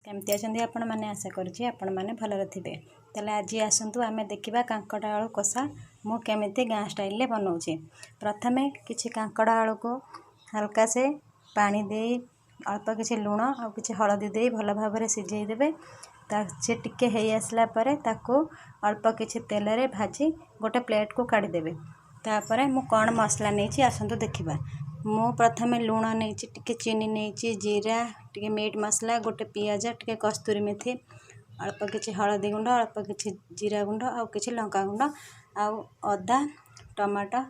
केमती अछंती आपण माने आशा करूची आपण माने भलरे थिबे। तले आज आसंतु आमे देखिबा कांकड़ा आलू कषा मु केमिति गाँ स्टाइल ले बनाउची। प्रथमे किछि कांकड़ा आलू को हल्का से पानी दे अल्प किछि लूण और किछि हळदी दे भल भाबरे सिझेई देबे। से टिके हेई आसला परे ताको अल्प किछि तेल रे भाजी गोटे प्लेट को काढी देबे। तापरे मु कोन मसला नेछि आसंतु देखिबा। मु प्रथमे लूण नेछि, टिके चीनी नेछि, जीरा, टिके मीट मसला, गोटे पियाज, टिके कस्तूरी मेथी, अल्प किछि हळदी गुंड, अल्प किछि जीरा गुंड और किछि लंका गुंड आउ अदा, टमाटो,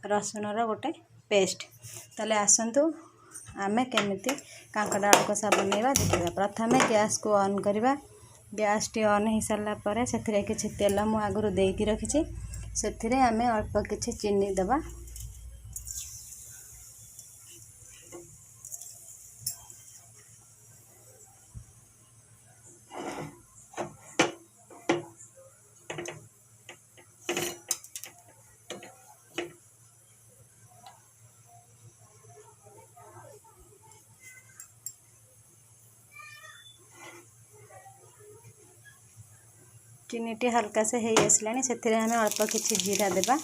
रसुण रो गोटे पेस्ट। तले आसंतु आमे केमिति कांकड़ा आलू कषा बनैबा देखिबा। प्रथमे गैस को ऑन करबा। गैस टी ऑन हो सारा पर से किछि तेल मु आगुरु देकी रखिछि। सेथिरे आमे अल्प किछि चीनी दबा। चीनी हल्का से हेई आसलानी से आमे अल्प किछि जीरा देबा।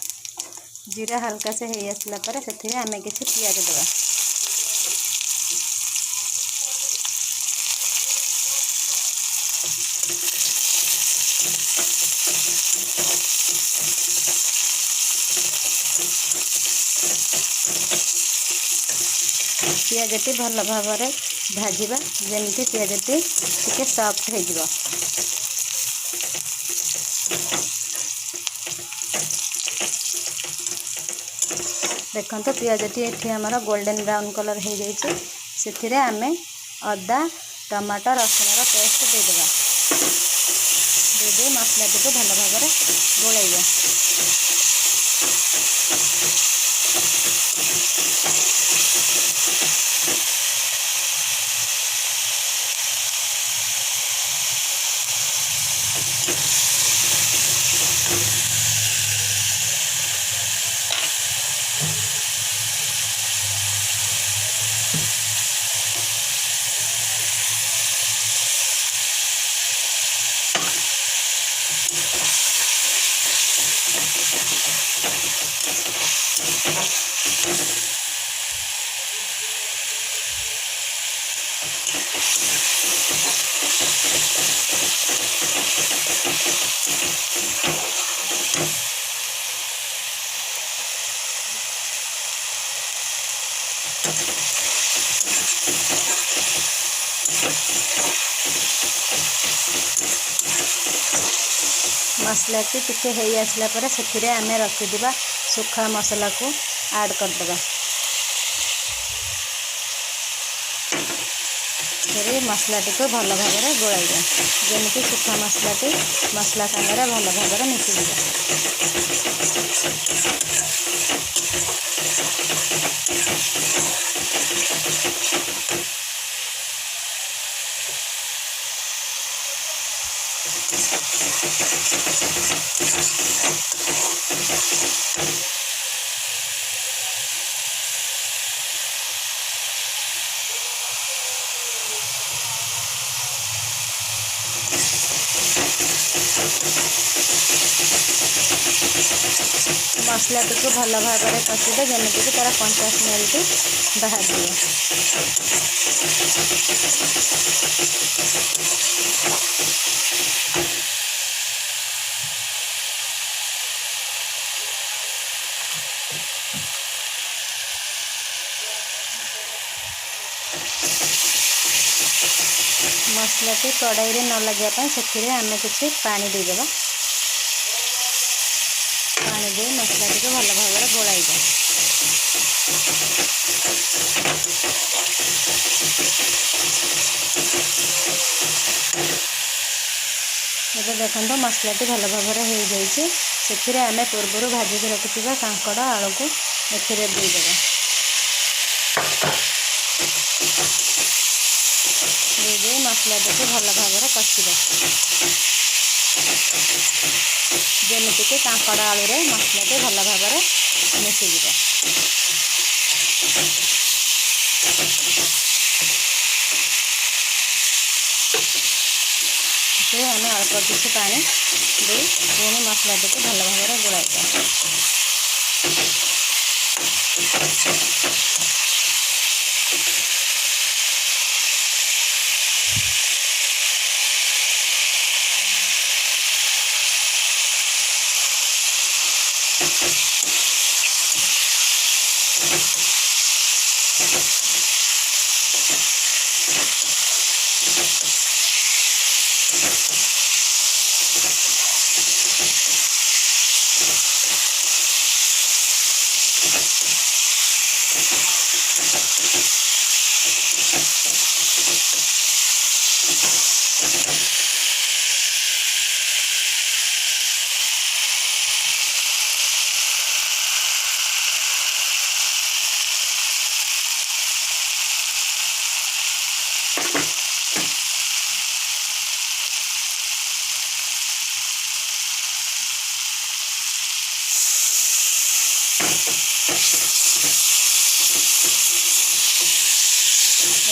जीरा हल्का से हेई आसला पर से आमे किछि पियाज देबा। पियाजटी भल भाव भाजिबा जेमती पियाजटी टिके सॉफ्ट हो जिवो। देखंतु पियाजटी एठी हमर गोल्डन ब्राउन कलर हो जाइए। से आमे अदा, टमाटो, रसुण रो पेस्ट दे देबा। दे मसला टी को भल भाव गोलैबा। मसला टिके हेई आसला पर से आमे रखिदिबा सुखा मसला को ऐड करदेबा। फिर मसला टी को भल भाव गोलाइबा जेमती सुखा मसला टी मसला सांगरे भल भाव मिसिଯିबा। मसला टी को भल भाव कषिदे जमीक तार कंचा स्मेल टी बाहर दिए। मसला टी कड़ाई रे न लगे से आमे किछि पानी दे देबा। पानी दे मसला टी को भल भाव गोलाइबा। ये देखो मसला टी भल भाव हो जाइए। से आमे पूर्व भाजिक रखिथिबा कांकड़ा आलू को एथिरे दे देबा। दे मसला टी को भल भाव कषिबा जेमती कि कांकड़ा आलू रे मसला टी भल भाव मिसिଯିବ। ସେଥିରେ ଆମେ ଅଳ୍ପ କିଛି ପାଣି ଦେଇ ପୁଣି ମସଲାଟିକୁ ଭଲ ଭାବରେ ଗୋଳାଇବା।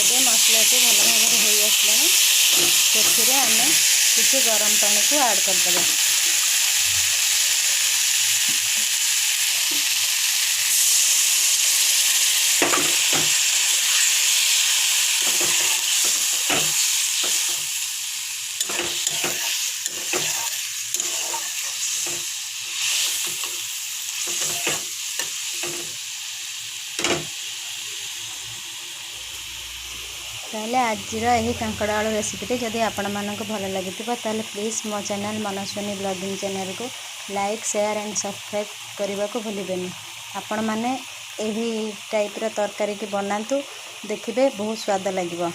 ଏବେ ମସଲାଟି ଭଲ ଭାବରେ ହୋଇ ଆସିଲାଣି। ସେଥିରେ ଆମେ କିଛି ଗରମ ପାଣିକୁ ଆଡ଼୍ କରିଦେବା। ତାହେଲେ ଆଜିର ଏହି କାଙ୍କଡ଼ ଆଳୁ ରେସିପିଟି ଯଦି ଆପଣମାନଙ୍କୁ ଭଲ ଲାଗିଥିବ ତାହେଲେ ପ୍ଲିଜ୍ ମୋ ଚ୍ୟାନେଲ୍ ମନସ୍ୱିନୀ ବ୍ଲଗିଂ ଚ୍ୟାନେଲକୁ ଲାଇକ୍, ସେୟାର ଆଣ୍ଡ ସବସ୍କ୍ରାଇବ୍ କରିବାକୁ ଭୁଲିବେନି। ଆପଣମାନେ ଏହି ଟାଇପ୍ର ତରକାରୀକି ବନାନ୍ତୁ, ଦେଖିବେ ବହୁତ ସ୍ୱାଦ ଲାଗିବ।